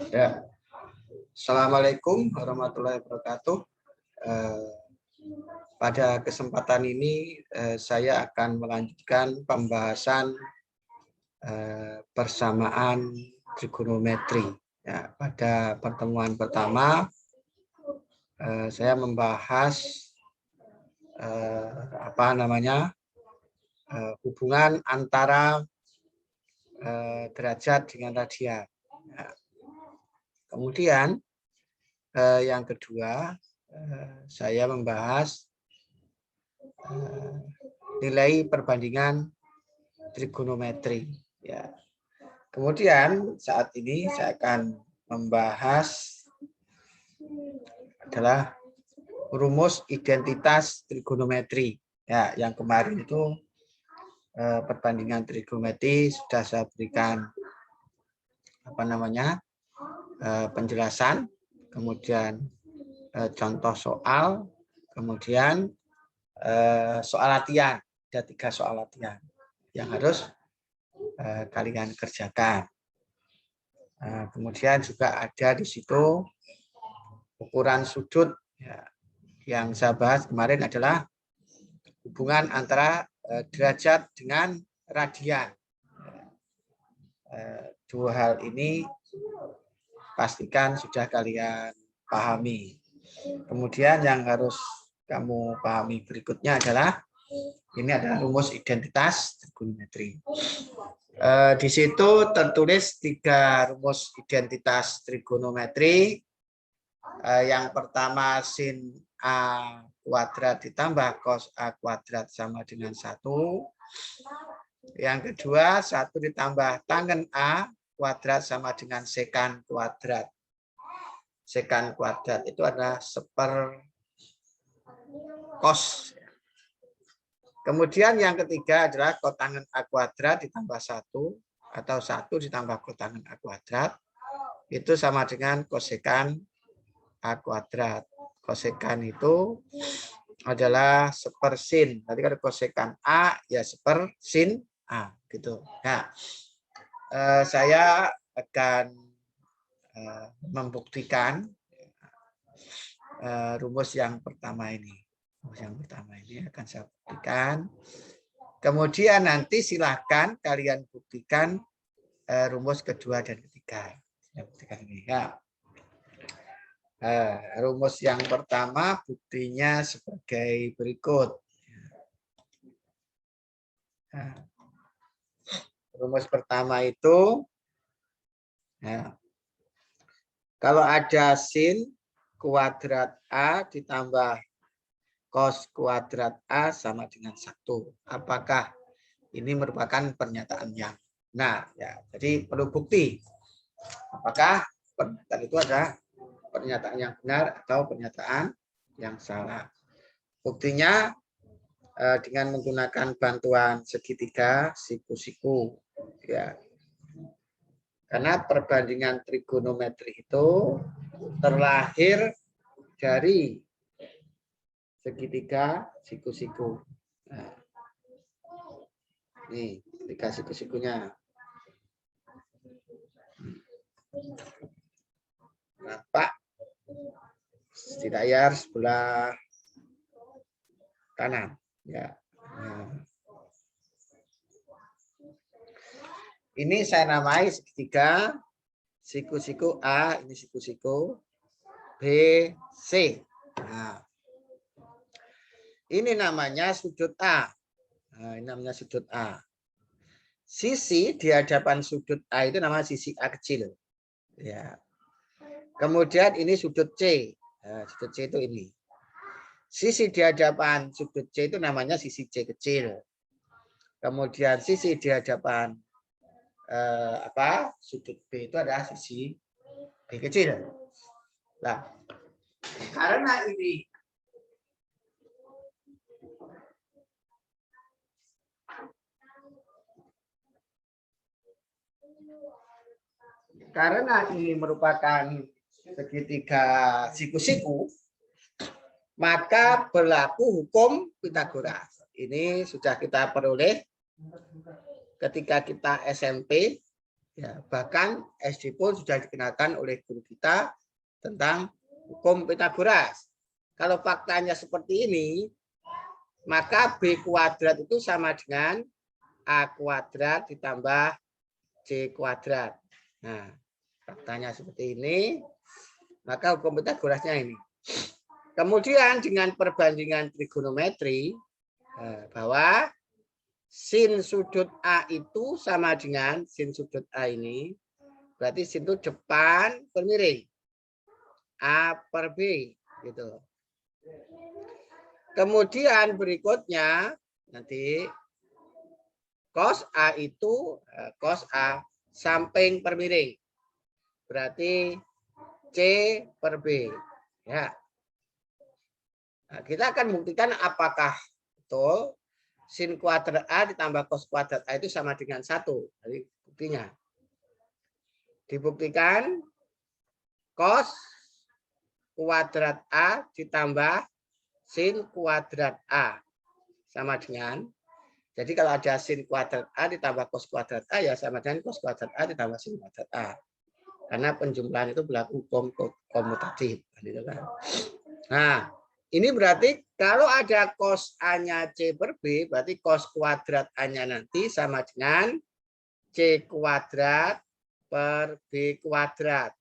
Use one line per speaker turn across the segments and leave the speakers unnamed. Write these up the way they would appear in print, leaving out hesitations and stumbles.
Ya, Assalamualaikum warahmatullahi wabarakatuh. Pada kesempatan ini saya akan melanjutkan pembahasan persamaan trigonometri. Ya, pada pertemuan pertama saya membahas hubungan antara derajat dengan radian. Ya. Kemudian yang kedua, saya membahas nilai perbandingan trigonometri. Ya. Kemudian saat ini saya akan membahas adalah rumus identitas trigonometri. Ya, yang kemarin itu perbandingan trigonometri sudah saya berikan penjelasan, kemudian contoh soal, kemudian soal latihan. Ada 3 soal latihan yang harus kalian kerjakan. Kemudian juga ada di situ ukuran sudut. Ya, yang saya bahas kemarin adalah hubungan antara derajat dengan radian. Dua hal ini pastikan sudah kalian pahami. Kemudian yang harus kamu pahami berikutnya adalah ini adalah rumus identitas trigonometri. Di situ tertulis 3 rumus identitas trigonometri. Yang pertama sin A kuadrat ditambah cos A kuadrat sama dengan 1. Yang kedua 1 ditambah tangen A kuadrat sama dengan sekan kuadrat. Sekan kuadrat itu adalah seper cos. Kemudian yang ketiga adalah kotangen A kuadrat ditambah 1 atau 1 ditambah kotangen A kuadrat itu sama dengan kosekan A kuadrat. Kosekan itu adalah seper sin. Tadi kan kosekan A ya seper sin A gitu. Nah, saya akan membuktikan rumus yang pertama ini. Yang pertama ini akan saya buktikan. Kemudian nanti silahkan kalian buktikan rumus kedua dan ketiga. Saya buktikan ini ya. Rumus yang pertama buktinya sebagai berikut. Rumus pertama itu ya, kalau ada sin kuadrat A ditambah cos kuadrat A sama dengan 1. Apakah ini merupakan pernyataan yang benar? Ya, jadi perlu bukti. Apakah pernyataan itu adalah pernyataan yang benar atau pernyataan yang salah? Buktinya dengan menggunakan bantuan segitiga siku-siku. Ya. Karena perbandingan trigonometri itu terlahir dari segitiga siku-siku. Nah, ini tiga siku-sikunya. Nampak di layar sebelah kanan. Ya. Nah. Ini saya namai segitiga siku-siku A, ini siku-siku B, C. Nah. Ini namanya sudut A. Nah, ini namanya sudut A. Sisi di hadapan sudut A itu namanya sisi A kecil. Ya. Kemudian ini sudut C. Nah, sudut C itu ini. Sisi di hadapan sudut C itu namanya sisi C kecil. Kemudian sisi di hadapan sudut B itu adalah sisi B kecil. Nah, karena ini merupakan segitiga siku-siku, maka berlaku hukum Pythagoras. Ini sudah kita peroleh ketika kita SMP Ya, bahkan SD pun sudah dikenalkan oleh guru kita tentang hukum Pythagoras. Kalau faktanya seperti ini, maka B kuadrat itu sama dengan A kuadrat ditambah C kuadrat. Nah, faktanya seperti ini, maka hukum Pythagorasnya ini. Kemudian dengan perbandingan trigonometri, bahwa sin sudut A itu sama dengan sin sudut A ini. Berarti sin itu depan per miring. A per B. Gitu. Kemudian berikutnya, nanti cos A itu, cos A samping per miring. Berarti C per B. Ya. Nah, kita akan buktikan apakah betul sin kuadrat A ditambah cos kuadrat A itu sama dengan 1. Jadi buktinya. Dibuktikan cos kuadrat A ditambah sin kuadrat A sama dengan. Jadi kalau ada sin kuadrat A ditambah cos kuadrat A ya sama dengan cos kuadrat A ditambah sin kuadrat A. Karena penjumlahan itu berlaku komutatif. Nah, ini berarti kalau ada cos A-nya C per B, berarti cos kuadrat A-nya nanti sama dengan C kuadrat per B kuadrat.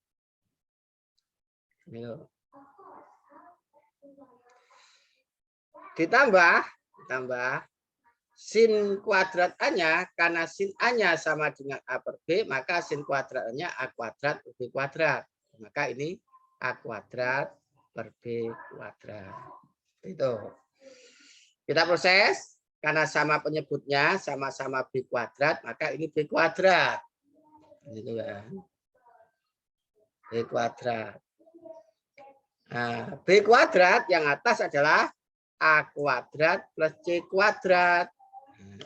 Ditambah sin kuadrat A-nya, karena sin A-nya sama dengan A per B, maka sin kuadrat A-nya A kuadrat per B kuadrat. Maka ini A kuadrat per B kuadrat. Itu. Kita proses, karena sama penyebutnya, sama-sama B kuadrat, maka ini B kuadrat. Gitu kan. B kuadrat. Nah, B kuadrat yang atas adalah A kuadrat plus C kuadrat.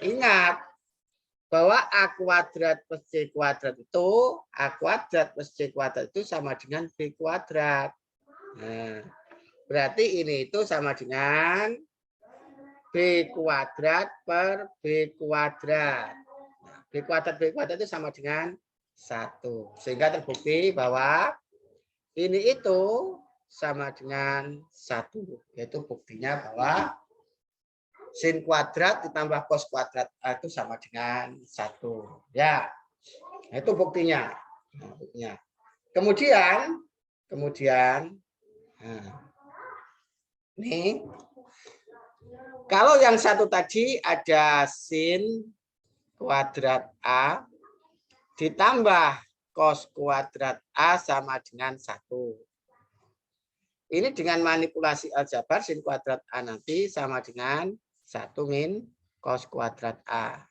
Ingat bahwa A kuadrat plus C kuadrat itu, A kuadrat plus C kuadrat itu sama dengan B kuadrat. Nah, berarti ini itu sama dengan B kuadrat per B kuadrat. Nah, B kuadrat itu sama dengan 1. Sehingga terbukti bahwa ini itu sama dengan 1. Yaitu buktinya bahwa sin kuadrat ditambah cos kuadrat A itu sama dengan 1. Ya, itu buktinya. Nah, buktinya. Kemudian, nah, ini kalau yang satu tadi ada sin kuadrat A ditambah cos kuadrat A sama dengan 1. Ini dengan manipulasi aljabar sin kuadrat A nanti sama dengan 1 min cos kuadrat A.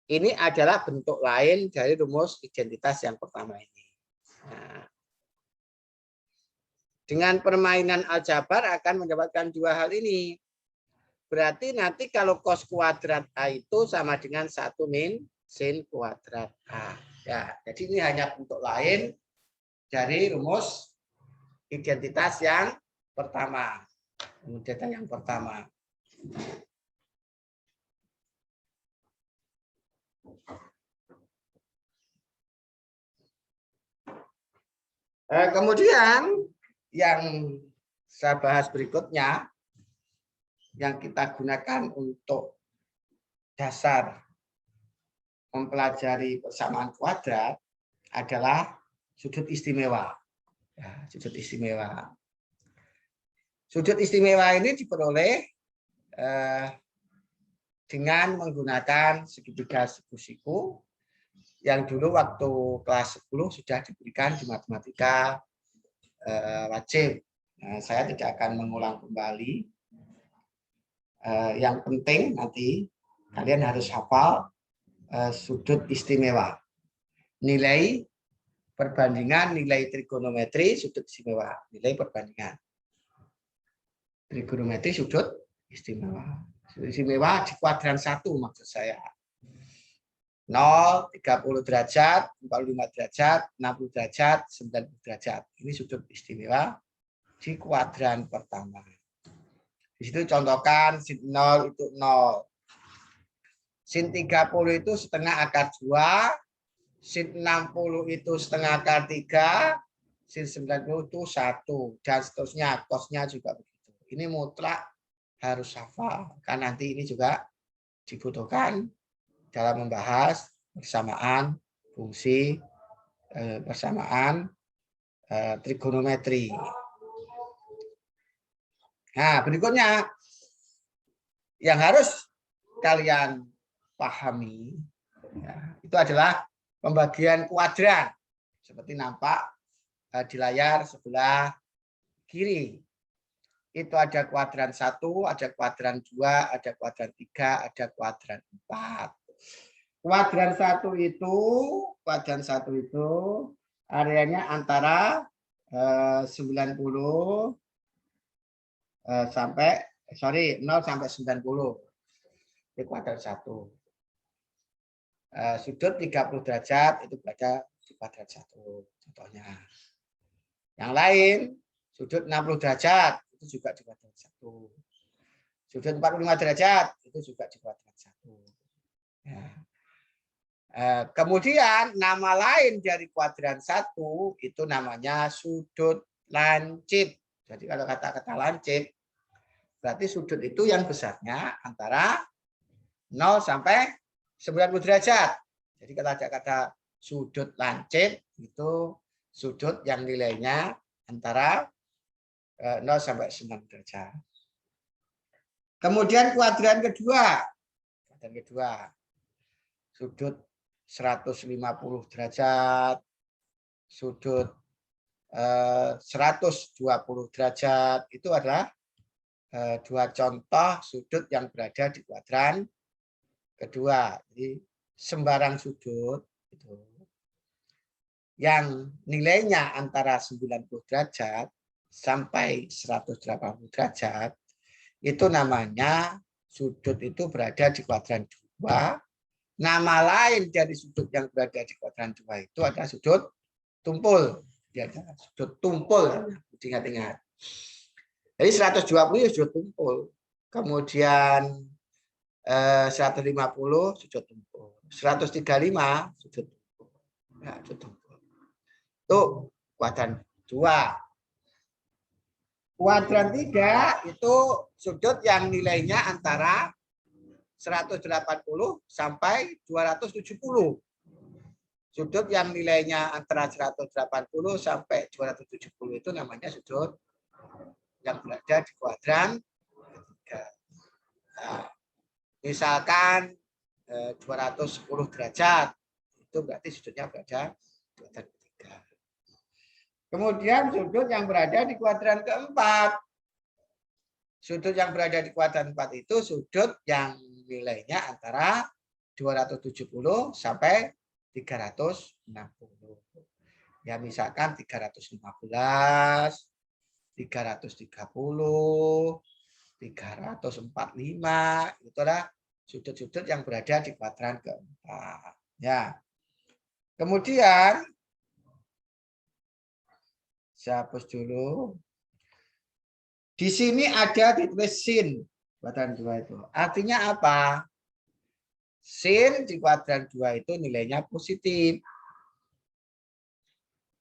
Ini adalah bentuk lain dari rumus identitas yang pertama ini. Nah, dengan permainan aljabar akan mendapatkan dua hal ini. Berarti nanti kalau cos kuadrat A itu sama dengan 1 min sin kuadrat A. Ya, jadi ini hanya bentuk lain dari rumus identitas yang pertama. Kemudian yang pertama. Kemudian yang saya bahas berikutnya yang kita gunakan untuk dasar mempelajari persamaan kuadrat adalah sudut istimewa. Ya, sudut istimewa. Sudut istimewa ini diperoleh dengan menggunakan segitiga siku-siku yang dulu waktu kelas 10 sudah diberikan di matematika wajib. Nah, saya tidak akan mengulang kembali. Yang penting nanti kalian harus hafal sudut istimewa. Nilai perbandingan nilai trigonometri sudut istimewa. Nilai perbandingan trigonometri sudut istimewa. Sudut istimewa di kuadran 1 maksud saya. 0, 30 derajat, 45 derajat, 60 derajat, 90 derajat. Ini sudut istimewa di kuadran pertama. Di situ contohkan sin 0 itu 0. sin 30 itu setengah akar 2, sin 60 itu setengah akar 3, sin 90 itu 1, dan seterusnya. Cosnya juga begitu. Ini mutlak harus hafal, karena nanti ini juga dibutuhkan dalam membahas persamaan fungsi, persamaan trigonometri. Nah, berikutnya yang harus kalian pahami ya, itu adalah pembagian kuadran seperti nampak di layar sebelah kiri. Itu ada kuadran 1, ada kuadran 2, ada kuadran 3, ada kuadran 4. Kuadran 1 itu areanya antara 90 sampai 0 sampai 90. Di kuadran 1. Sudut 30 derajat itu berada di kuadran 1 contohnya. Yang lain sudut 60 derajat itu juga di kuadran 1. Sudut 45 derajat itu juga di kuadran 1. Ya. Kemudian nama lain dari kuadran 1 itu namanya sudut lancip. Jadi kalau kata-kata lancip berarti sudut itu yang besarnya antara 0 sampai 90 derajat. Jadi kalau ada kata sudut lancip itu sudut yang nilainya antara 0 sampai 90 derajat. Kemudian kuadran kedua. Sudut 150 derajat, sudut 120 derajat itu adalah dua contoh sudut yang berada di kuadran kedua. Jadi sembarang sudut itu yang nilainya antara 90 derajat sampai 180 derajat itu namanya sudut itu berada di kuadran 2. Nama lain dari sudut yang berada di kuadran 2 itu adalah sudut tumpul. Ya, sudut tumpul, ingat-ingat. Jadi 120 itu sudut tumpul. Kemudian 150 sudut tumpul. 135 sudut tumpul. Nah, sudut tumpul. Itu kuadran 2. Kuadran 3 itu sudut yang nilainya antara 180 sampai 270. Sudut yang nilainya antara 180 sampai 270 itu namanya sudut yang berada di kuadran 3. Nah, misalkan 210 derajat, itu berarti sudutnya berada di kuadran 3. Kemudian sudut yang berada di kuadran keempat. Sudut yang berada di kuadran 4 itu sudut yang nilainya antara 270 sampai 360. Ya misalkan 315, 330, 345, itu adalah sudut-sudut yang berada di kuadran keempat. Ya. Kemudian saya hapus dulu. Di sini ada ditulis sin kuadran 2 itu. Artinya apa? Sin di kuadran 2 itu nilainya positif.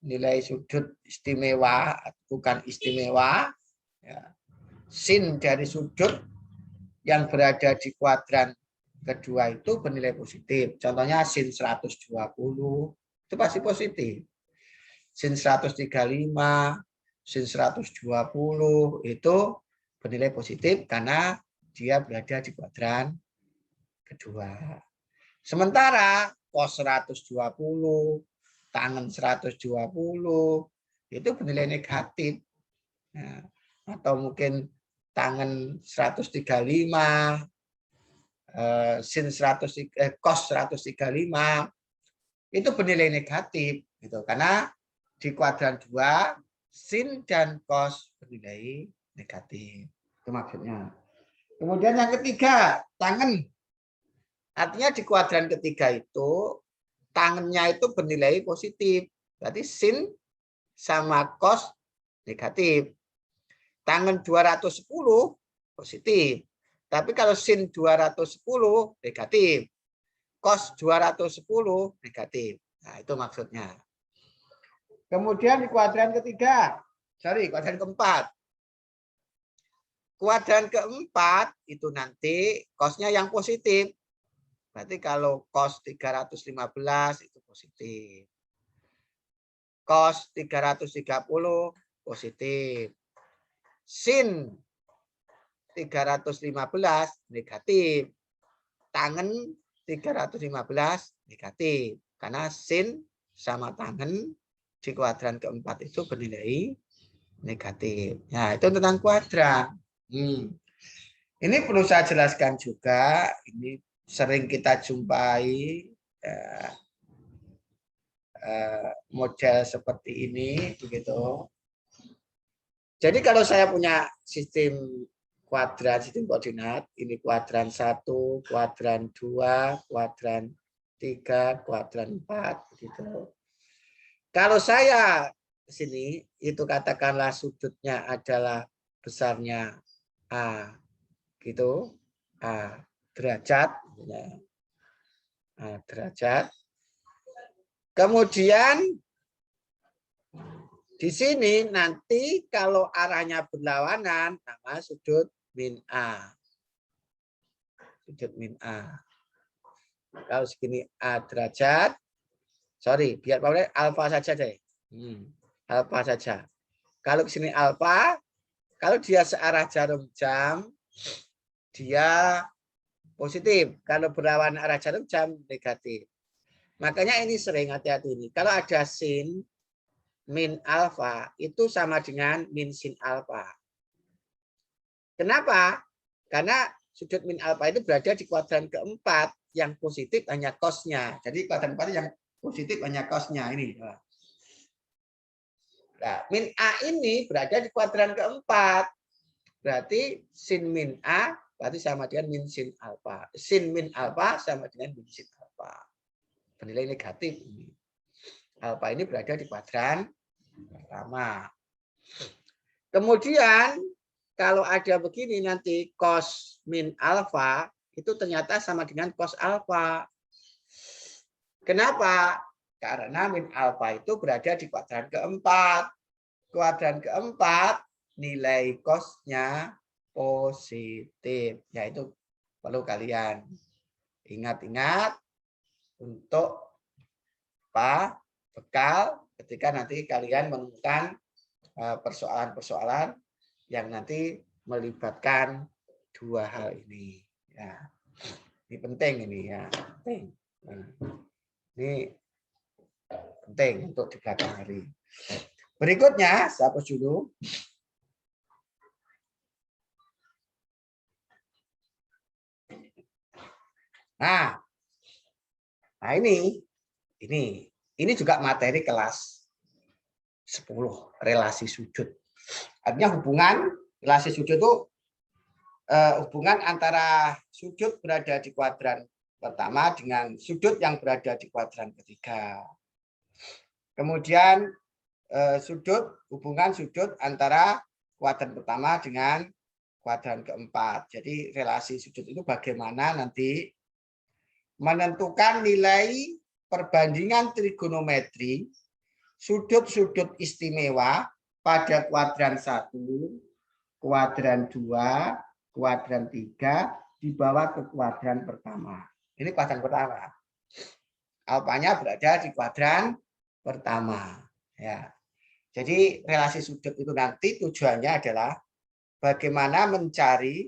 Nilai sudut istimewa, bukan istimewa. Ya. Sin dari sudut yang berada di kuadran kedua itu bernilai positif. Contohnya sin 120 itu pasti positif. Sin 135, sin 120 itu bernilai positif karena dia berada di kuadran kedua. Sementara cos 120, tangen 120 itu bernilai negatif. Nah, atau mungkin tangen 135, sin 100, cos 135 itu bernilai negatif gitu. Karena di kuadran 2 sin dan cos bernilai negatif. Itu maksudnya. Kemudian yang ketiga, tangen. Artinya di kuadran ketiga itu tangennya itu bernilai positif. Berarti sin sama cos negatif. Tangen 210 positif. Tapi kalau sin 210 negatif. cos 210 negatif. Nah, itu maksudnya. Kemudian di kuadran ketiga, kuadran keempat. Kuadran keempat itu nanti cosnya yang positif. Berarti kalau cos 315 itu positif. Cos 330 positif. Sin 315 negatif. Tangen 315 negatif. Karena sin sama tangen di kuadran keempat itu bernilai negatif. Nah, itu tentang kuadran. Ini perlu saya jelaskan juga. Ini sering kita jumpai model seperti ini, begitu. Jadi kalau saya punya sistem kuadran, sistem koordinat, ini kuadran 1, kuadran 2, kuadran 3, kuadran 4, begitu. Kalau saya sini itu katakanlah sudutnya adalah besarnya A, gitu, A derajat, A derajat. Kemudian di sini nanti kalau arahnya berlawanan, nama sudut min A. Sudut min A. Kalau segini A derajat, biar boleh alfa saja deh. Alfa saja. Kalau sini alfa, kalau dia searah jarum jam, dia positif. Kalau berlawanan arah jarum jam, negatif. Makanya ini sering hati-hati ini. Kalau ada sin min alfa itu sama dengan min sin alfa. Kenapa? Karena sudut min alfa itu berada di kuadran keempat, yang positif hanya cosnya. Jadi kuadran keempat yang positif hanya cosnya ini. Nah, min A ini berada di kuadran keempat. Berarti sin min A berarti sama dengan min sin alfa. Sin min alfa sama dengan min sin alfa. Bernilai negatif ini. Alfa ini berada di kuadran pertama. Kemudian kalau ada begini nanti cos min alfa itu ternyata sama dengan cos alfa. Kenapa? Karena min alfa itu berada di kuadran keempat. Kuadran keempat nilai cosnya positif. Ya itu perlu kalian ingat-ingat untuk bekal ketika nanti kalian menemukan persoalan-persoalan yang nanti melibatkan dua hal ini. Ya, ini penting ini ya, penting. Ini penting untuk di belakang hari. Berikutnya, saya hapus dulu. Nah ini juga materi kelas 10, relasi sudut. Artinya hubungan relasi sudut itu hubungan antara sudut berada di kuadran pertama dengan sudut yang berada di kuadran ketiga. Kemudian hubungan sudut antara kuadran pertama dengan kuadran keempat. Jadi relasi sudut itu bagaimana nanti menentukan nilai perbandingan trigonometri sudut-sudut istimewa pada kuadran 1, kuadran 2, kuadran 3 dibawa ke kuadran pertama. Ini kuadran pertama. Alfanya berada di kuadran pertama. Ya. Jadi relasi sudut itu nanti tujuannya adalah bagaimana mencari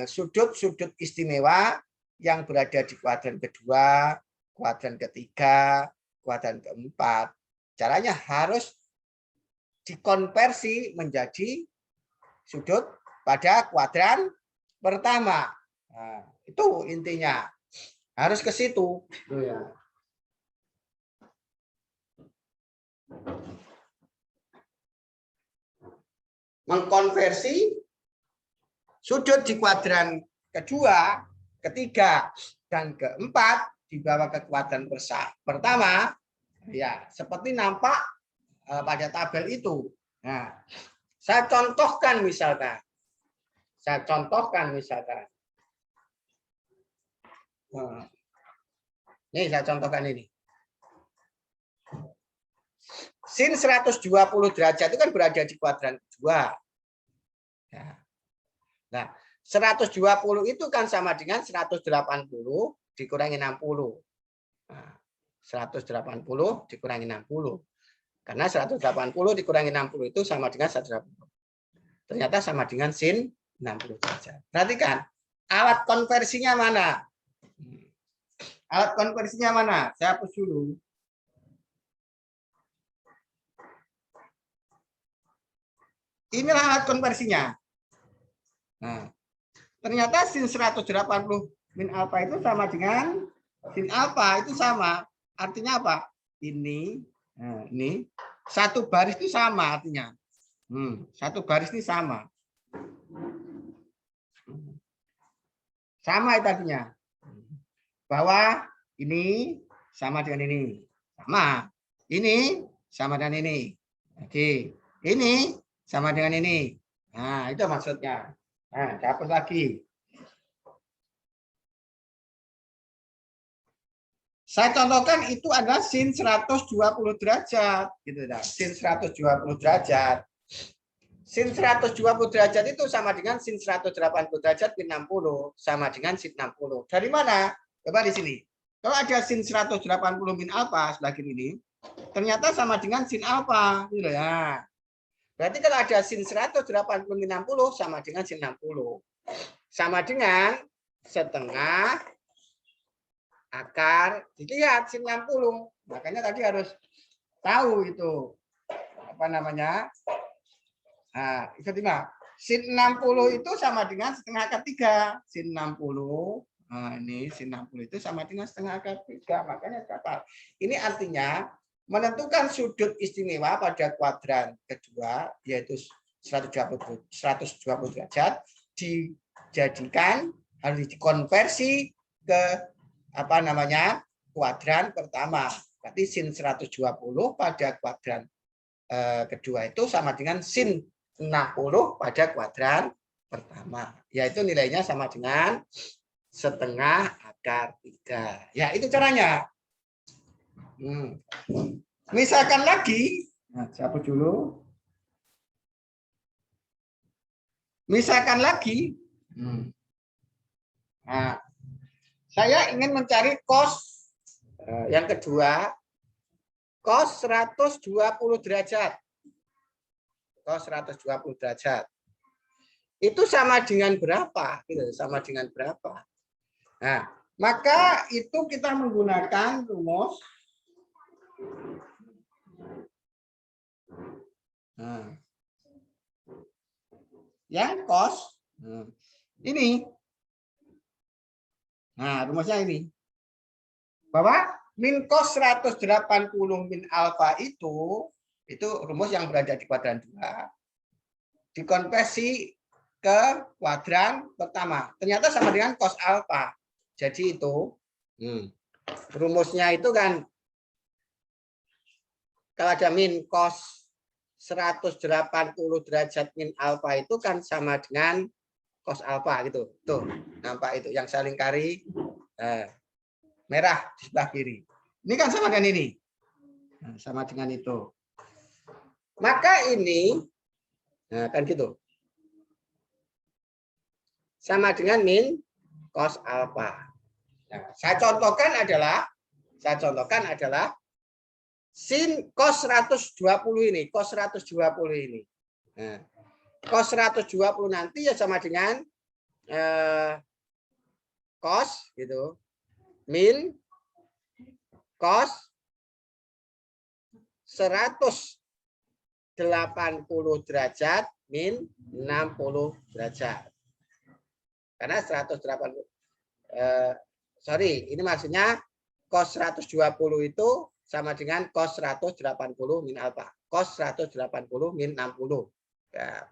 sudut-sudut istimewa yang berada di kuadran kedua, kuadran ketiga, kuadran keempat. Caranya harus dikonversi menjadi sudut pada kuadran pertama. Nah, itu intinya. Harus ke situ. Mengkonversi sudut di kuadran kedua, ketiga, dan keempat dibawa ke kuadran pertama, ya seperti nampak pada tabel itu. Nah, saya contohkan misalkan. Nah, Nih saya contohkan ini. Sin 120 derajat itu kan berada di kuadran kedua. Nah, 120 itu kan sama dengan 180 dikurangi 60. Nah, 180 dikurangi 60. Karena 180 dikurangi 60 itu sama dengan 180. Ternyata sama dengan sin 60 derajat. Perhatikan, alat konversinya mana? Alat konversinya mana? Saya hapus dulu. Inilah alat konversinya. Nah, ternyata sin 180 min alfa itu sama dengan sin alfa itu sama. Artinya apa? Ini, nah, ini satu baris itu sama artinya. Satu baris ini sama. Sama itu artinya. Bahwa ini sama dengan ini. Sama. Ini sama dengan ini. Oke. Ini sama dengan ini. Nah, itu maksudnya. Nah, hapus lagi. Saya contohkan itu adalah sin 120 derajat, gitu dah. Sin 120 derajat. Sin 120 derajat itu sama dengan sin 180 derajat min 60 sama dengan sin 60. Dari mana? Coba di sini. Kalau ada sin 180 min alfa sebelah kiri ini, ternyata sama dengan sin alfa, gitu ya. Berarti kalau ada sin 180 min 60 sama dengan sin 60. Sama dengan setengah akar, dilihat sin 60. Makanya tadi harus tahu itu apa namanya? Nah, itu lima. Sin 60 itu sama dengan setengah akar 3. Sin 60. Nah, ini sin 60 itu sama dengan setengah akar 3. Makanya dapat. Ini artinya menentukan sudut istimewa pada kuadran kedua yaitu 120 derajat dijadikan harus dikonversi ke apa namanya kuadran pertama. Berarti sin 120 pada kuadran kedua itu sama dengan sin 60 pada kuadran pertama. Yaitu nilainya sama dengan setengah akar 3. Ya, itu caranya. Misalkan lagi, nah, siapa dulu? Misalkan lagi, nah, saya ingin mencari cos yang kedua, cos 120 derajat. Cos 120 derajat. Itu sama dengan berapa? Sama dengan berapa? Nah, maka itu kita menggunakan rumus. Nah, yang cos ini. Nah, rumusnya ini. Bahwa min cos 180 min alfa itu rumus yang berada di kuadran 2. Dikonversi ke kuadran pertama. Ternyata sama dengan cos alfa. Jadi itu rumusnya itu kan kalau ada min cos 180 derajat min alfa itu kan sama dengan cos alfa gitu. Tuh, nampak itu yang saya lingkari merah di sebelah kiri. Ini kan sama dengan ini. Nah, sama dengan itu. Maka ini nah, kan gitu. Sama dengan min cos alfa. Nah, saya contohkan adalah sin cos 120 ini, cos 120 ini. Nah, cos 120 nanti ya sama dengan cos gitu. Min cos 180 derajat min 60 derajat. Karena 180 sorry, ini maksudnya cos 120 itu sama dengan cos 180 min alfa. Cos 180 min 60. Ya.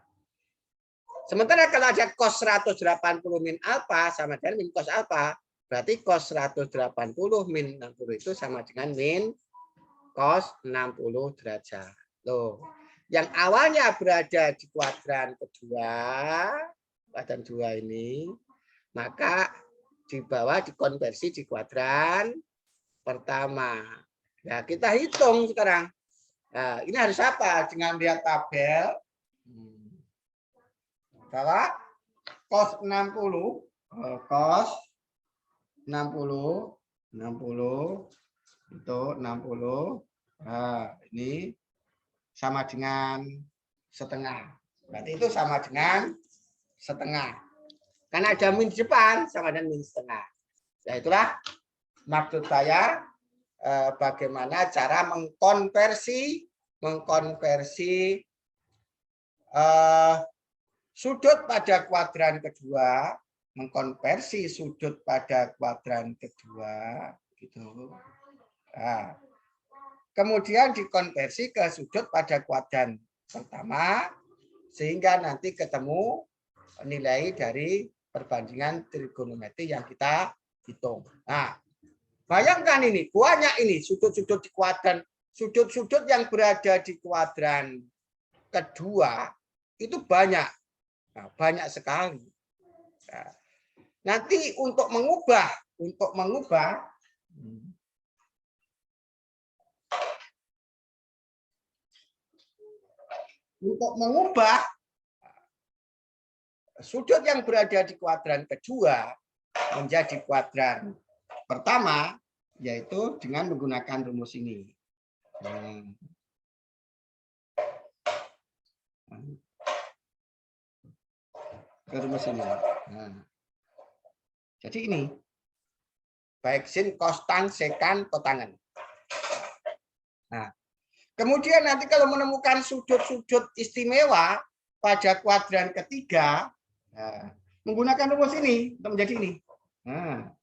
Sementara kalau ada cos 180 min alfa sama dengan min cos alfa, berarti cos 180 min 60 itu sama dengan min cos 60 derajat. Loh, yang awalnya berada di kuadran kedua, kuadran 2 ini, maka di bawah dikonversi di kuadran pertama. Nah, kita hitung sekarang. Nah, ini harus apa? Dengan lihat tabel. Bahwa cos 60, cos 60 itu 60. Nah, ini sama dengan setengah. Berarti itu sama dengan setengah. Karena ada min di depan, sama dengan min setengah. Ya itulah maksud saya bagaimana cara mengkonversi sudut pada kuadran kedua, mengkonversi sudut pada kuadran kedua, gitu. Nah, kemudian dikonversi ke sudut pada kuadran pertama, sehingga nanti ketemu nilai dari perbandingan trigonometri yang kita hitung. Nah, bayangkan ini, banyak ini sudut-sudut di kuadran, sudut-sudut yang berada di kuadran kedua itu banyak. Nah, banyak sekali. Nah, nanti untuk mengubah sudut yang berada di kuadran kedua menjadi kuadran pertama, yaitu dengan menggunakan rumus ini. Rumus ini. Nah, jadi ini baik sin, cos, tan, sekan, kotangen. Nah, kemudian nanti kalau menemukan sudut-sudut istimewa pada kuadran ketiga, nah, menggunakan rumus ini untuk menjadi ini. Nah,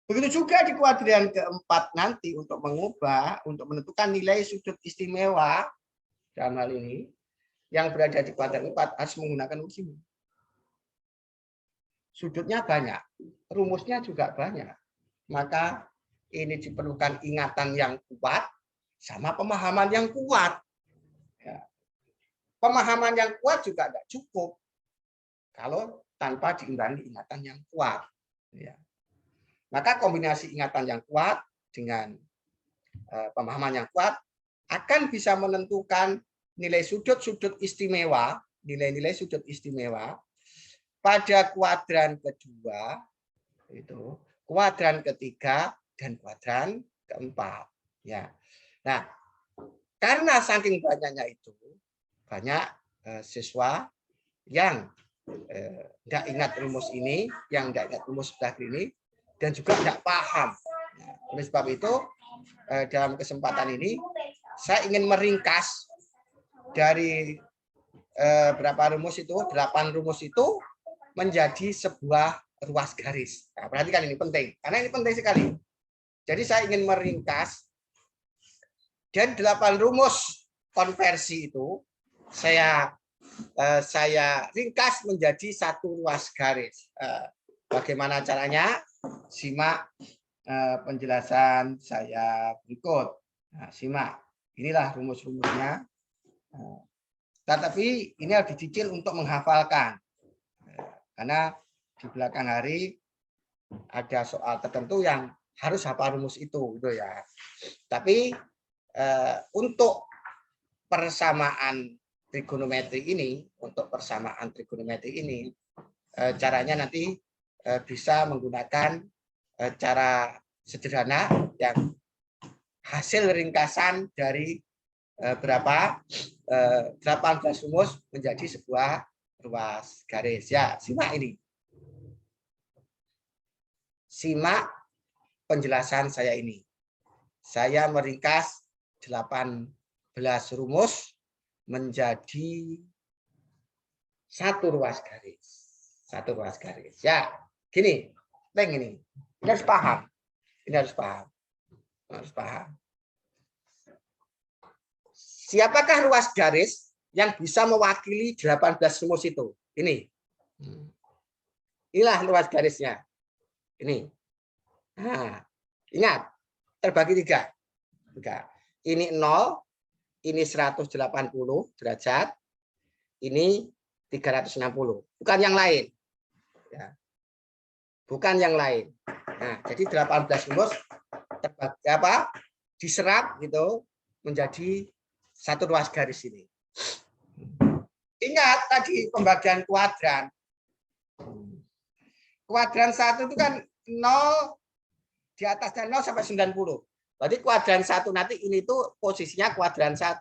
begitu juga di kuadran keempat nanti untuk menentukan nilai sudut istimewa dalam hal ini yang berada di kuadran 4 harus menggunakan rumus ini. Sudutnya banyak, rumusnya juga banyak. Maka ini diperlukan ingatan yang kuat sama pemahaman yang kuat. Ya. Pemahaman yang kuat juga tidak cukup kalau tanpa diimbangi ingatan yang kuat. Ya. Maka kombinasi ingatan yang kuat dengan pemahaman yang kuat akan bisa menentukan nilai sudut-sudut istimewa, nilai-nilai sudut istimewa pada kuadran kedua, itu kuadran ketiga dan kuadran keempat. Ya. Nah, karena saking banyaknya itu, banyak siswa yang tidak ingat rumus ini, yang tidak ingat rumus sebelah ini, dan juga tidak paham. Nah, oleh sebab itu, dalam kesempatan ini, saya ingin meringkas dari berapa rumus itu, 8 rumus itu menjadi sebuah ruas garis. Nah, perhatikan ini penting, karena ini penting sekali. Jadi saya ingin meringkas dan 8 rumus konversi itu saya ringkas menjadi satu ruas garis. Bagaimana caranya? Simak penjelasan saya berikut. Nah, simak. Inilah rumus-rumusnya. Tetapi ini harus dicicil untuk menghafalkan. Karena di belakang hari ada soal tertentu yang harus hafal rumus itu, gitu ya. Tapi untuk persamaan trigonometri ini, caranya nanti bisa menggunakan cara sederhana yang hasil ringkasan dari 18 rumus menjadi sebuah ruas garis. Ya, simak ini. Simak penjelasan saya ini. Saya meringkas 18 rumus menjadi satu ruas garis. Satu ruas garis. Ya, gini. Ini harus paham. Ini harus paham. Harus paham. Siapakah ruas garis yang bisa mewakili 18 rumus itu? Ini. Inilah ruas garisnya. Ini. Nah, ingat, terbagi 3. Ini 0, ini 180 derajat, ini 360. Bukan yang lain. Ya. Bukan yang lain. Nah, jadi 18 rumus diserap gitu menjadi satu ruas garis ini. Ingat tadi pembagian kuadran. Kuadran 1 itu kan 0 di atasnya 0 sampai 90. Berarti kuadran 1 nanti ini tuh posisinya kuadran 1.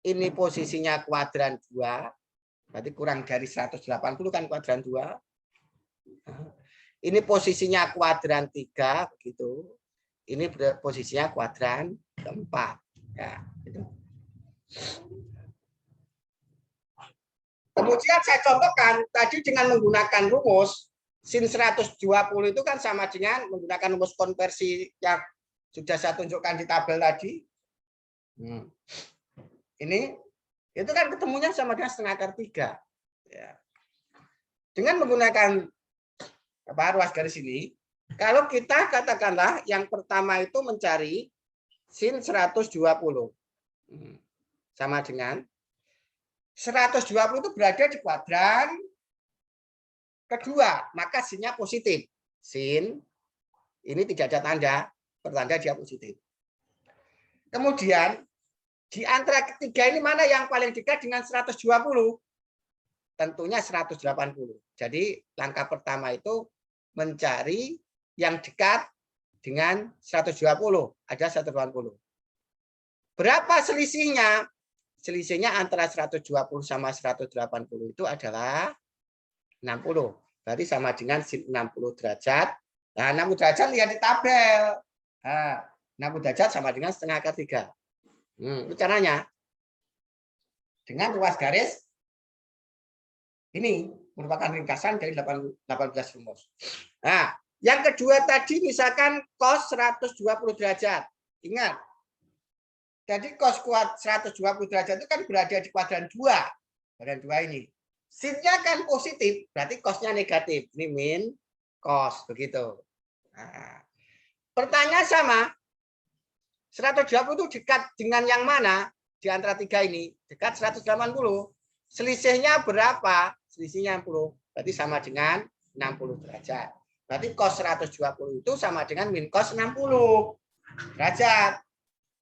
Ini posisinya kuadran 2. Berarti kurang dari 180 kan kuadran 2. Ini posisinya kuadran 3 begitu. Ini posisinya kuadran 4. Ya, gitu. Kemudian saya contohkan tadi dengan menggunakan rumus sin 120 itu kan sama dengan menggunakan rumus konversi yang sudah saya tunjukkan di tabel tadi. Ini itu kan ketemunya sama dengan setengah akar 3. Ya. Dengan menggunakan ruas garis ini, kalau kita katakanlah yang pertama itu mencari sin 120. Sama dengan 120 itu berada di kuadran kedua, maka sinnya positif. Sin ini tidak ada tanda, pertanda dia positif. Kemudian di antara ketiga ini mana yang paling dekat dengan 120? Tentunya 180. Jadi langkah pertama itu mencari yang dekat dengan 120, ada 180. Berapa selisihnya? Selisihnya antara 120 sama 180 itu adalah 60. Berarti sama dengan sin 60 derajat. Nah, 60 derajat lihat di tabel. Nah, 60 derajat sama dengan setengah akar 3. Itu caranya. Dengan ruas garis ini merupakan ringkasan dari 18 rumus. Nah, yang kedua tadi misalkan cos 120 derajat. Ingat, jadi cos 120 derajat itu kan berada di kuadran 2. Kuadran 2 ini. Sinnya kan positif, berarti cosnya negatif. Ini min cos, begitu. Nah, pertanyaan sama. 120 itu dekat dengan yang mana? Di antara 3 ini. Dekat 180. Selisihnya berapa? Selisihnya 60. Berarti sama dengan 60 derajat. Berarti cos 120 itu sama dengan min cos 60 derajat.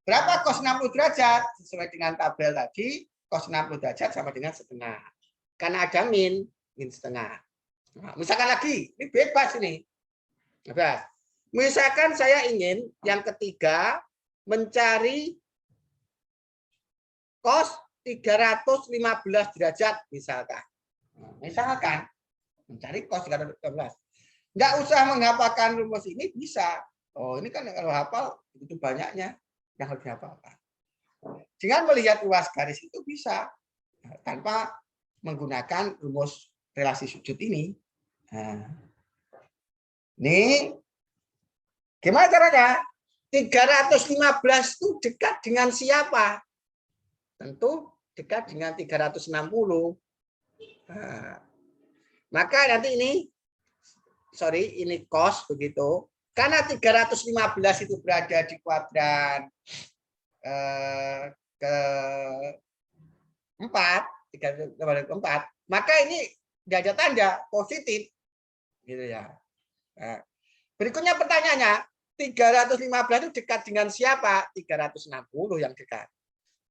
Berapa cos 60 derajat? Sesuai dengan tabel tadi, cos 60 derajat sama dengan setengah. Karena ada min setengah. Nah, misalkan lagi, ini bebas ini. Bebas. Misalkan saya ingin yang ketiga mencari cos 315 derajat misalkan. Misalkan mencari cos 315. Enggak usah menghafalkan rumus ini bisa. Oh, ini kan kalau hafal itu banyaknya yang harus dihafalkan. Dengan melihat ruas garis itu bisa tanpa menggunakan rumus relasi sudut ini. Nah, ini gimana caranya? 315 itu dekat dengan siapa? Tentu dekat dengan 360. Nah, maka nanti ini cos begitu. Karena 315 itu berada di kuadran keempat, maka ini tidak ada tanda positif, gitu ya. Nah, berikutnya pertanyaannya, 315 itu dekat dengan siapa? 360 yang dekat.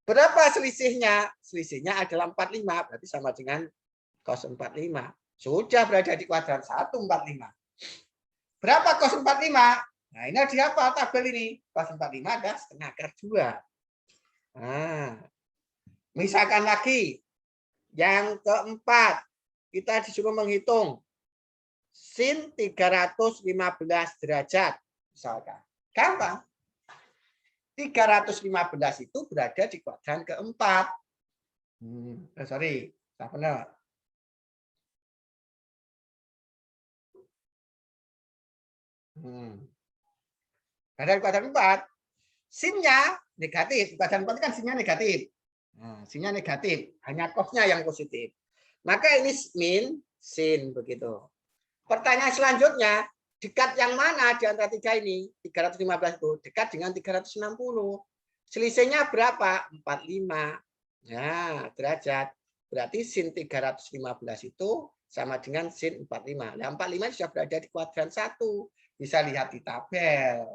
Berapa selisihnya? Selisihnya adalah 45, berarti sama dengan cos 45. Sudah berada di kuadran 145. Berapa cos 45? Nah, ini ada apa tabel ini? Cos 45 ada setengah akar 2. Nah, misalkan lagi yang keempat, kita disuruh menghitung sin 315 derajat misalkan. Gampang. 315 itu berada di kuadran keempat. Sorry, tak benar. Ada di kuadran 4. Sinnya negatif. Kuadran 4 kan sinnya negatif. Nah, sinnya negatif. Hanya cosnya yang positif. Maka ini min sin begitu. Pertanyaan selanjutnya, dekat yang mana di antara 3 ini? 315 itu dekat dengan 360. Selisihnya berapa? 45. Ya, derajat. Berarti sin 315 itu sama dengan sin 45. Nah, 45 sudah berada di kuadran 1. Bisa lihat di tabel.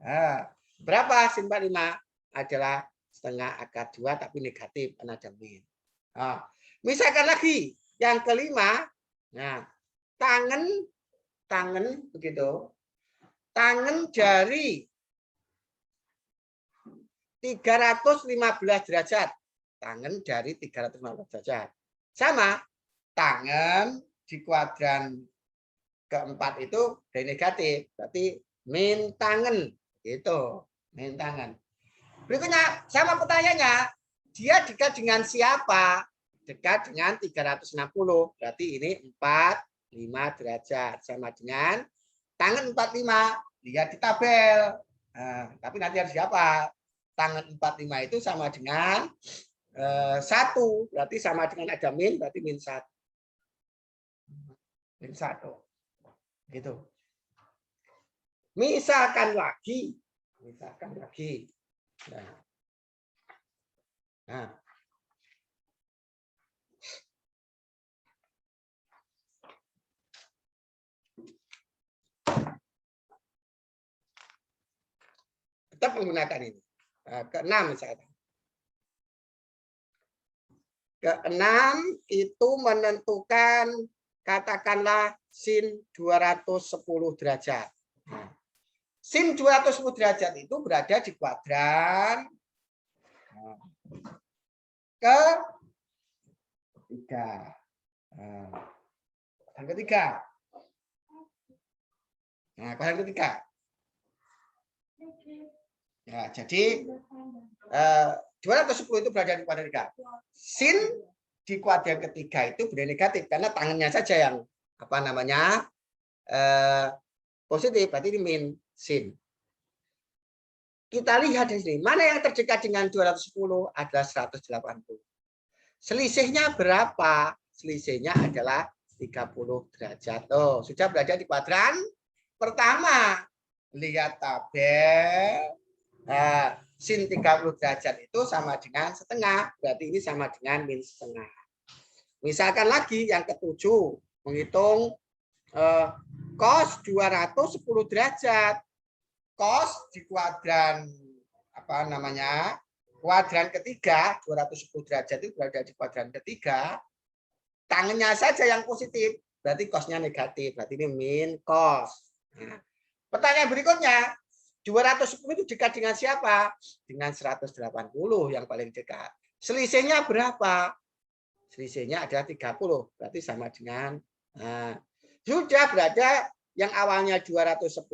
Nah, berapa sin 45? Adalah setengah akar 2 tapi negatif karena ada min. Nah, misalkan lagi yang kelima, nah tangan begitu, tangan jari 315 derajat, tangan jari 315 derajat, sama tangan di kuadran keempat itu dari negatif, berarti min tangan, gitu, min tangan. Berikutnya, sama pertanyaannya, dia dekat dengan siapa? Dekat dengan 360. Berarti ini 45 derajat. Sama dengan tangan 45. Lihat di tabel. Nah, tapi nanti harus siapa? Tangan 45 itu sama dengan 1. Berarti sama dengan ada min, berarti min 1. Min 1. Gitu. Misalkan lagi. Nah. Tetap menggunakan ini. Nah, keenam misalkan. Keenam itu menentukan katakanlah sin 210 derajat. Nah, sin 210 derajat itu berada di kuadran ketiga. Kuadran ketiga. Nah, kuadran ketiga. Ya, jadi 210 itu berada di kuadran ketiga. Sin di kuadran ketiga itu berada negatif karena tangannya saja yang positif, berarti ini min sin. Kita lihat di sini, mana yang terdekat dengan 210 adalah 180. Selisihnya berapa? Selisihnya adalah 30 derajat. Oh, sudah berada di kuadran pertama. Lihat tabel. Nah, sin 30 derajat itu sama dengan setengah. Berarti ini sama dengan min setengah. Misalkan lagi yang ketujuh, menghitung cos 210 derajat. Cos di kuadran kuadran ketiga 210 derajat itu berada di kuadran ketiga, tangannya saja yang positif, berarti cosnya negatif, berarti ini min cos. Nah, pertanyaan berikutnya, 210 itu dekat dengan siapa? Dengan 180 yang paling dekat. Selisihnya berapa? Selisihnya adalah 30, berarti sama dengan sudah berada yang awalnya 210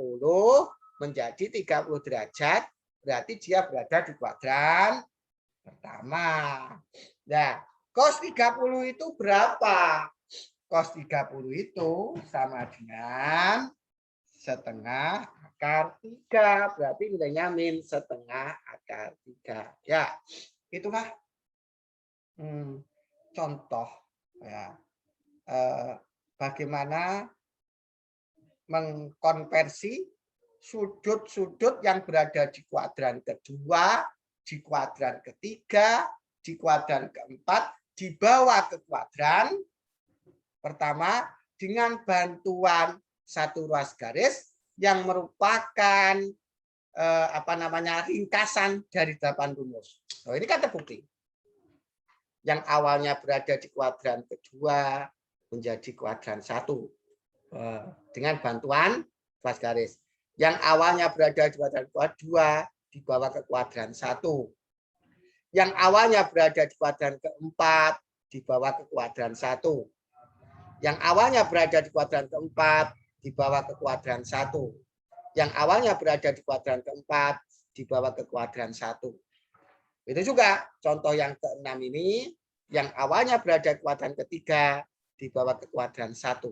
menjadi 30 derajat, berarti dia berada di kuadran pertama. Nah, cos 30 itu berapa? Cos 30 itu sama dengan setengah akar 3. Berarti nilainya min setengah akar 3. Ya, itulah contoh ya, bagaimana mengkonversi sudut-sudut yang berada di kuadran kedua, di kuadran ketiga, di kuadran keempat, dibawa ke kuadran pertama dengan bantuan satu ruas garis yang merupakan ringkasan dari 8 rumus. Oh, ini kan terbukti. Yang awalnya berada di kuadran kedua menjadi kuadran 1 dengan bantuan ruas garis. Yang awalnya berada di kuadran kedua dibawa ke kuadran 1. Yang awalnya berada di kuadran keempat dibawa ke kuadran 1. Yang awalnya berada di kuadran keempat dibawa ke kuadran 1. Yang awalnya berada di kuadran keempat dibawa ke kuadran 1. Itu juga contoh yang keenam ini, yang awalnya berada di kuadran ketiga dibawa ke kuadran 1.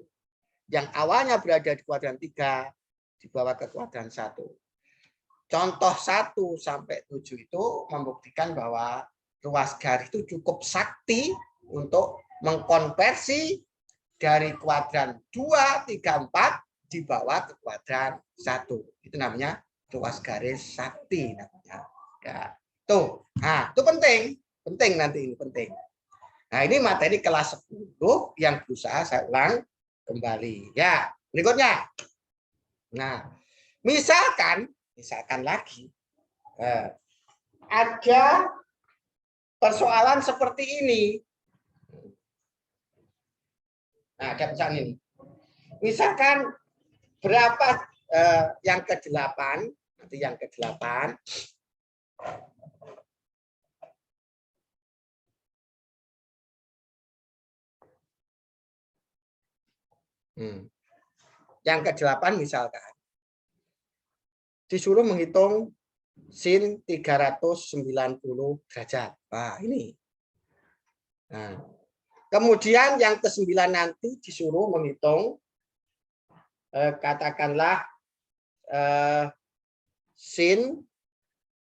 Yang awalnya berada di kuadran 3 dibawa ke kuadran 1. Contoh 1 sampai 7 itu membuktikan bahwa ruas garis itu cukup sakti untuk mengkonversi dari kuadran 2, 3, 4 dibawa ke kuadran 1. Itu namanya ruas garis sakti namanya. Ya. Tuh. Nah, itu penting nanti ini penting. Nah, ini materi kelas 10 yang berusaha saya ulang kembali. Ya, berikutnya. Nah, misalkan lagi ada persoalan seperti ini. Nah, ada persoalan ini. Misalkan berapa yang ke-8, nanti yang ke-8. Yang ke-8 misalkan disuruh menghitung sin 390 derajat. Nah, ini. Nah, kemudian yang ke-9 nanti disuruh menghitung katakanlah sin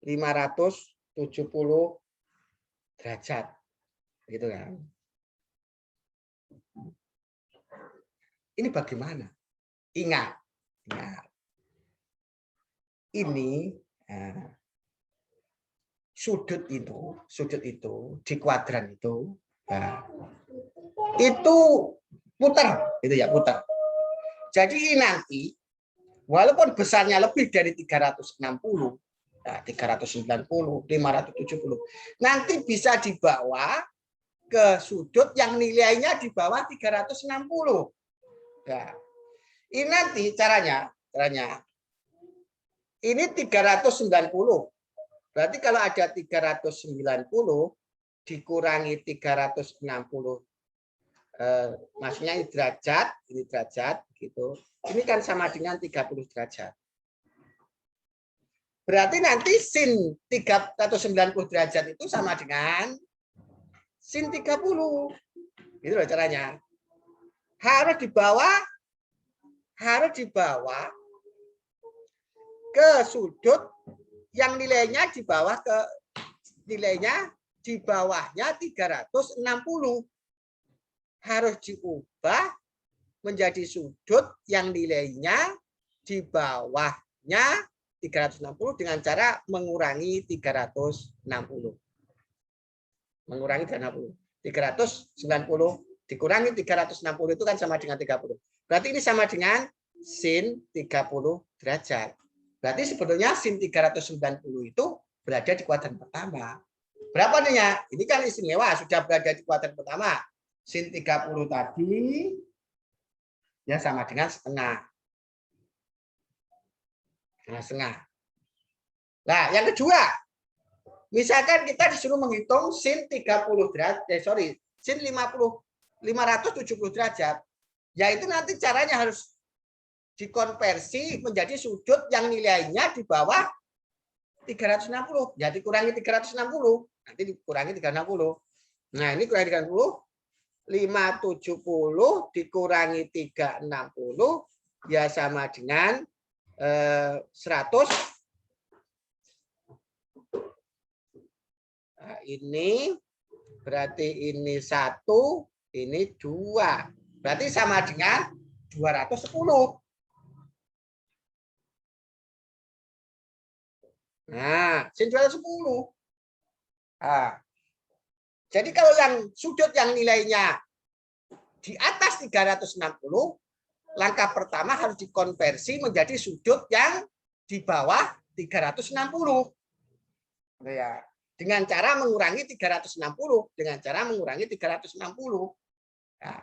570 derajat. Gitu kan. Ini bagaimana? Ingat. Ini sudut itu di kuadran itu putar, itu ya putar. Jadi nanti walaupun besarnya lebih dari 360, 390, 570, nanti bisa dibawa ke sudut yang nilainya di bawah 360. Nah, ini nanti caranya ini 390. Berarti kalau ada 390 dikurangi 360, maksudnya ini derajat gitu. Ini kan sama dengan 30 derajat. Berarti nanti sin 390 derajat itu sama dengan sin 30. Gitu loh caranya. Harus dibawa ke sudut yang nilainya di bawahnya 360. Harus diubah menjadi sudut yang nilainya di bawahnya 360 dengan cara mengurangi 360. Mengurangi 390 dikurangi 360 itu kan sama dengan 30. Berarti ini sama dengan sin 30 derajat. Berarti sebetulnya sin 390 itu berada di kuadran pertama. Berapa nih? Ini kan istimewa, sudah berada di kuadran pertama. Sin 30 tadi ya sama dengan setengah. Nah, yang kedua, misalkan kita disuruh menghitung sin 30 derajat, sin 570 derajat, yaitu nanti caranya harus dikonversi menjadi sudut yang nilainya di bawah 360. Ya dikurangi 360. Nanti dikurangi 360. Nah, ini kurangi 360. 570 dikurangi 360 ya sama dengan 100. Nah, ini berarti ini 1, ini 2. Berarti sama dengan 210. Nah, sin 210. Nah, jadi kalau yang sudut yang nilainya di atas 360, langkah pertama harus dikonversi menjadi sudut yang di bawah 360. Ya, dengan cara mengurangi 360, Nah,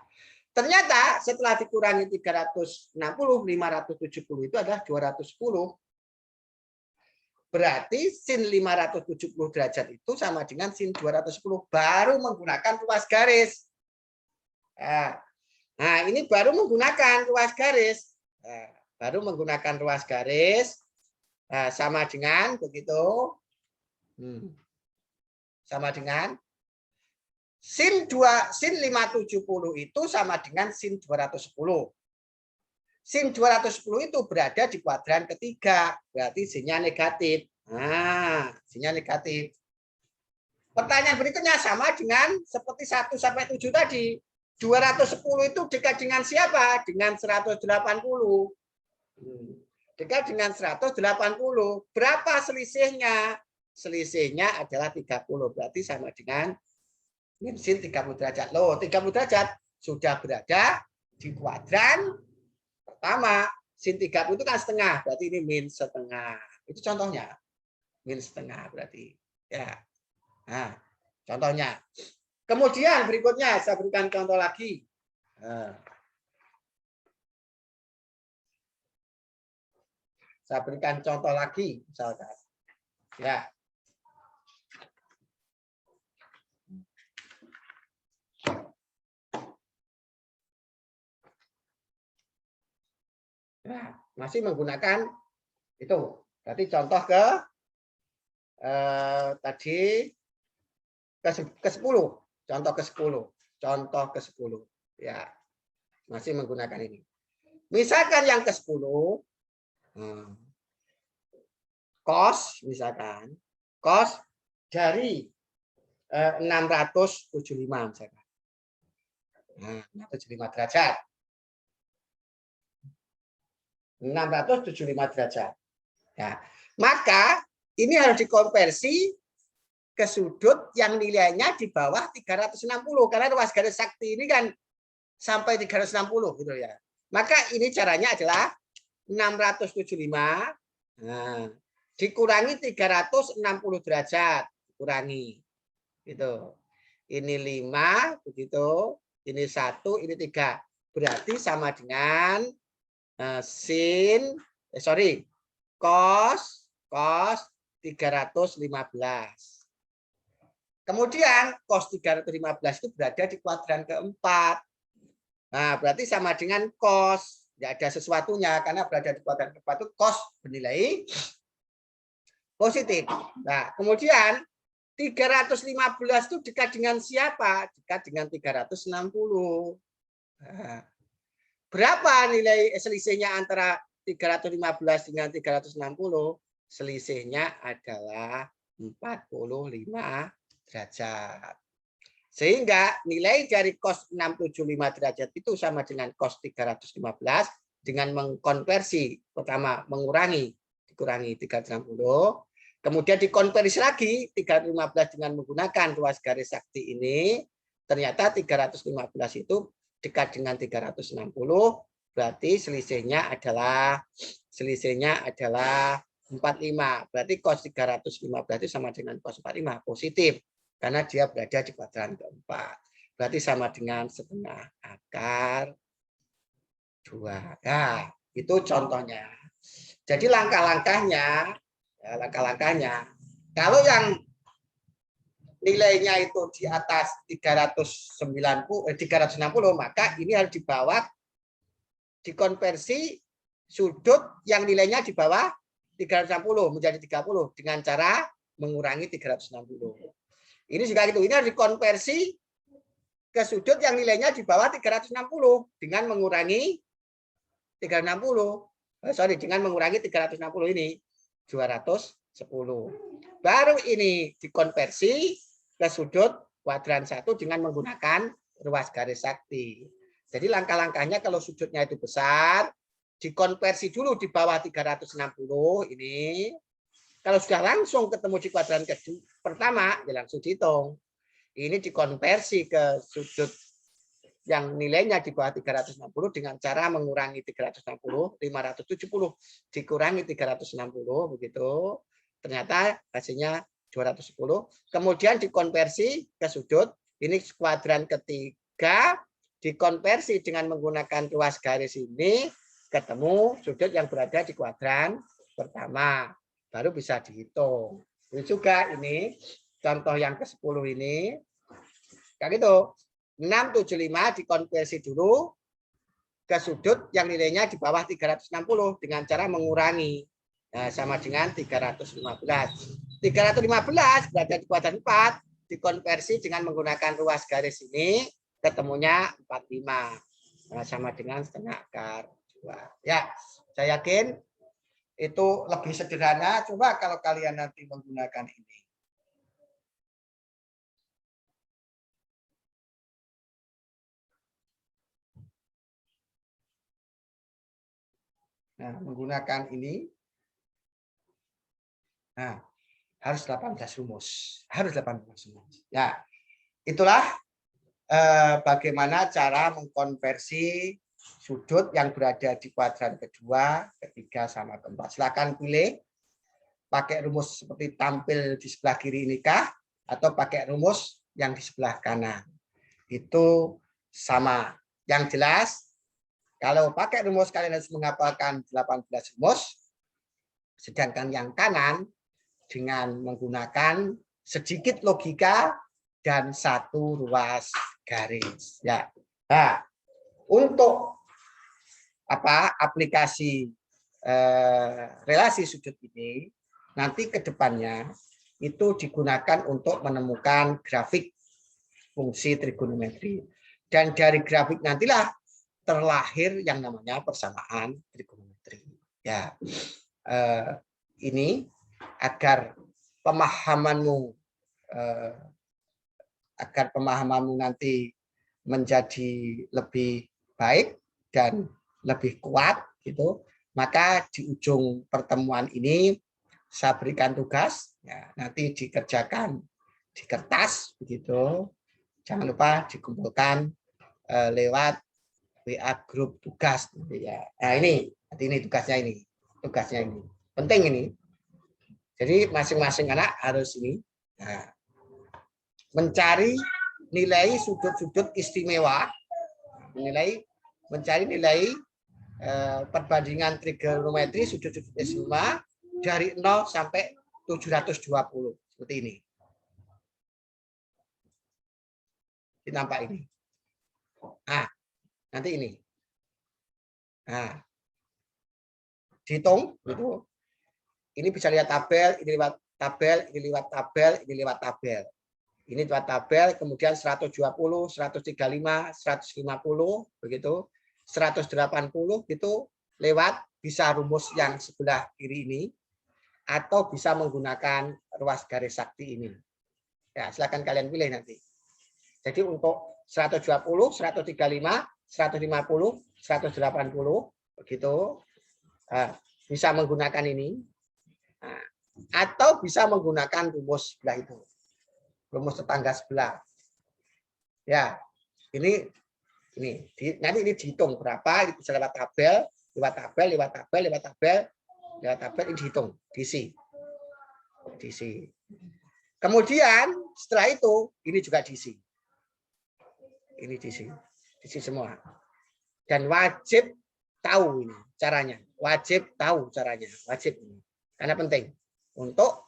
ternyata setelah dikurangi 360, 570 itu adalah 210. Berarti sin 570 derajat itu sama dengan sin 210 baru menggunakan ruas garis. Nah, ini baru menggunakan ruas garis. Sama dengan begitu. Sama dengan sin 570 itu sama dengan sin 210. Sin 210 itu berada di kuadran ketiga, berarti sinnya negatif. Nah, sinnya negatif. Pertanyaan berikutnya sama dengan seperti 1 sampai 7 tadi. 210 itu dekat dengan siapa? Dengan 180. Dekat dengan 180. Berapa selisihnya? Selisihnya adalah 30. Berarti sama dengan Min sin 30 derajat. Loh, 30 derajat sudah berada di kuadran pertama. Sin 30 itu kan setengah, berarti ini min setengah. Itu contohnya. Min setengah berarti. Ya. Nah, contohnya. Kemudian berikutnya saya berikan contoh lagi. Nah. Saya berikan contoh lagi, misalkan. Ya. Nah, masih menggunakan itu. Berarti contoh ke tadi ke 10. Contoh ke 10. Contoh ke 10. Ya. Masih menggunakan ini. Misalkan yang ke 10 cos misalkan cos dari 675 misalkan. Nah, 675 derajat. 675 derajat. Ya. Maka ini harus dikonversi ke sudut yang nilainya di bawah 360 karena ruas garis sakti ini kan sampai 360 gitu ya. Maka ini caranya adalah 675 dikurangi 360 derajat, dikurangi. Gitu. Ini 5 begitu, ini 1, ini 3. Berarti sama dengan sin cos 315. Kemudian cos 315 itu berada di kuadran keempat. Nah, berarti sama dengan cos. Tidak ada sesuatunya karena berada di kuadran keempat itu cos bernilai positif. Nah, kemudian 315 itu dekat dengan siapa? Dekat dengan 360. Nah, berapa nilai selisihnya antara 315 dengan 360? Selisihnya adalah 45 derajat. Sehingga nilai dari cos 675 derajat itu sama dengan cos 315 dengan mengkonversi. Pertama, dikurangi 360. Kemudian dikonversi lagi 315 dengan menggunakan ruas garis sakti ini. Ternyata 315 itu dekat dengan 360. Berarti selisihnya adalah 45. Berarti cos 315 itu sama dengan cos 45 positif. Karena dia berada di kuadran keempat. Berarti sama dengan setengah akar 2. Nah, itu contohnya. Jadi langkah-langkahnya, kalau yang nilainya itu di atas 360, maka ini harus dibawa dikonversi sudut yang nilainya di bawah 360 menjadi 30 dengan cara mengurangi 360. Ini juga gitu. Ini harus dikonversi ke sudut yang nilainya di bawah 360 dengan mengurangi 360. Dengan mengurangi 360 ini 210. Baru ini dikonversi ke sudut kuadran 1 dengan menggunakan ruas garis sakti. Jadi langkah-langkahnya kalau sudutnya itu besar, dikonversi dulu di bawah 360 ini. Kalau sudah langsung ketemu di kuadran pertama, ya langsung dihitung. Ini dikonversi ke sudut yang nilainya di bawah 360 dengan cara mengurangi 360, 570 dikurangi 360 begitu. Ternyata hasilnya 210. Kemudian dikonversi ke sudut ini kuadran ketiga, dikonversi dengan menggunakan ruas garis ini ketemu sudut yang berada di kuadran pertama. Baru bisa dihitung. Ini juga ini contoh yang ke-10 ini. Kayak gitu. 675 dikonversi dulu ke sudut yang nilainya di bawah 360 dengan cara mengurangi. Nah, sama dengan 315. 315 berada di kuadran 4 dikonversi dengan menggunakan ruas garis ini ketemunya 45. Nah, sama dengan setengah akar 2. Ya, saya yakin itu lebih sederhana. Coba kalau kalian nanti menggunakan ini. Nah, menggunakan ini. Nah, harus 18 rumus. Harus 18 rumus. Ya. itulah bagaimana cara mengkonversi sudut yang berada di kuadran kedua, ketiga, sama keempat. Silakan pilih pakai rumus seperti tampil di sebelah kiri ini kah, atau pakai rumus yang di sebelah kanan. Itu sama. Yang jelas, kalau pakai rumus kalian harus menghafalkan 18 rumus, sedangkan yang kanan dengan menggunakan sedikit logika dan satu ruas garis. Ya. Nah, untuk aplikasi relasi sudut ini nanti ke depannya itu digunakan untuk menemukan grafik fungsi trigonometri. Dan dari grafik nantilah terlahir yang namanya persamaan trigonometri. Ya, ini agar pemahamanmu nanti menjadi lebih baik dan lebih kuat, gitu. Maka di ujung pertemuan ini saya berikan tugas, ya, nanti dikerjakan di kertas, begitu. Jangan lupa dikumpulkan lewat WA grup tugas, ya. Nah ini tugasnya ini penting ini. Jadi masing-masing anak harus ini, nah, mencari nilai sudut-sudut istimewa, mencari nilai perbandingan trigonometri sudut-sudut istimewa dari 0 sampai 720 seperti ini. Nampak ini. Nah, nanti ini. Nah, dihitung gitu. Ini bisa lihat tabel, ini lewat tabel, ini lewat tabel, ini lewat tabel. Ini lewat tabel, kemudian 120, 135, 150 begitu. 180 itu lewat bisa rumus yang sebelah kiri ini atau bisa menggunakan ruas garis sakti ini. Ya, silakan kalian pilih nanti. Jadi untuk 120, 135, 150, 180 begitu. Nah, bisa menggunakan ini. Nah, atau bisa menggunakan rumus sebelah itu. Rumus tetangga sebelah. Ya, ini nanti ini dihitung berapa, ini bisa lewat tabel, ini dihitung, diisi. Kemudian setelah itu ini juga diisi. Ini diisi semua. Dan wajib tahu ini caranya, wajib ini. Karena penting untuk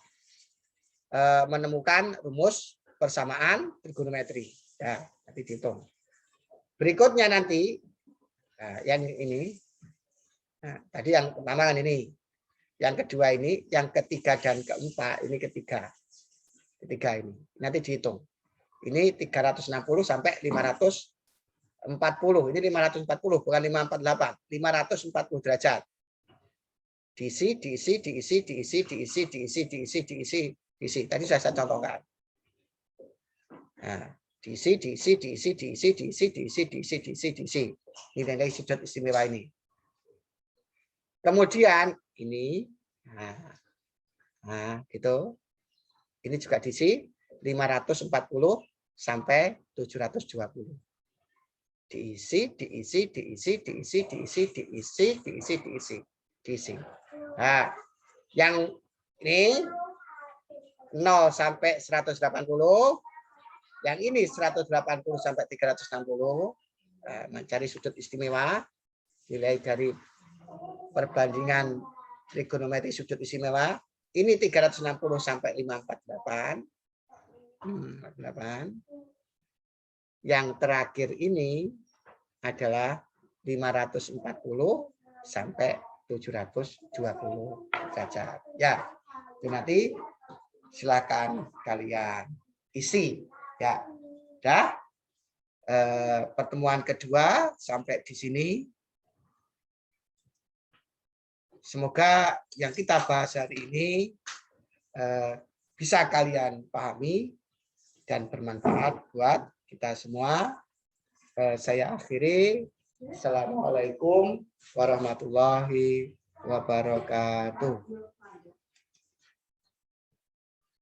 menemukan rumus persamaan trigonometri. Ya, nanti dihitung. Berikutnya nanti, nah, yang ini, nah, tadi yang pertama kan ini, yang kedua ini, yang ketiga dan keempat, ini ketiga ini, nanti dihitung. Ini 360 sampai 540, ini 540 bukan 548, 540 derajat. Diisi. Tadi saya contohkan. Nah, diisi. Ini nilai sudut istimewa ini. Kemudian ini, nah, gitu. Ini juga diisi 540 sampai 720. Diisi. Nah, yang ini 0 sampai 180. Yang ini 180 sampai 360, mencari sudut istimewa, nilai dari perbandingan trigonometri sudut istimewa. Ini 360 sampai 548. Yang terakhir ini adalah 540 sampai 720 derajat. Ya, itu nanti silakan kalian isi. Ya, dah. Pertemuan kedua sampai di sini. Semoga yang kita bahas hari ini bisa kalian pahami dan bermanfaat buat kita semua. Saya akhiri. Assalamualaikum warahmatullahi wabarakatuh.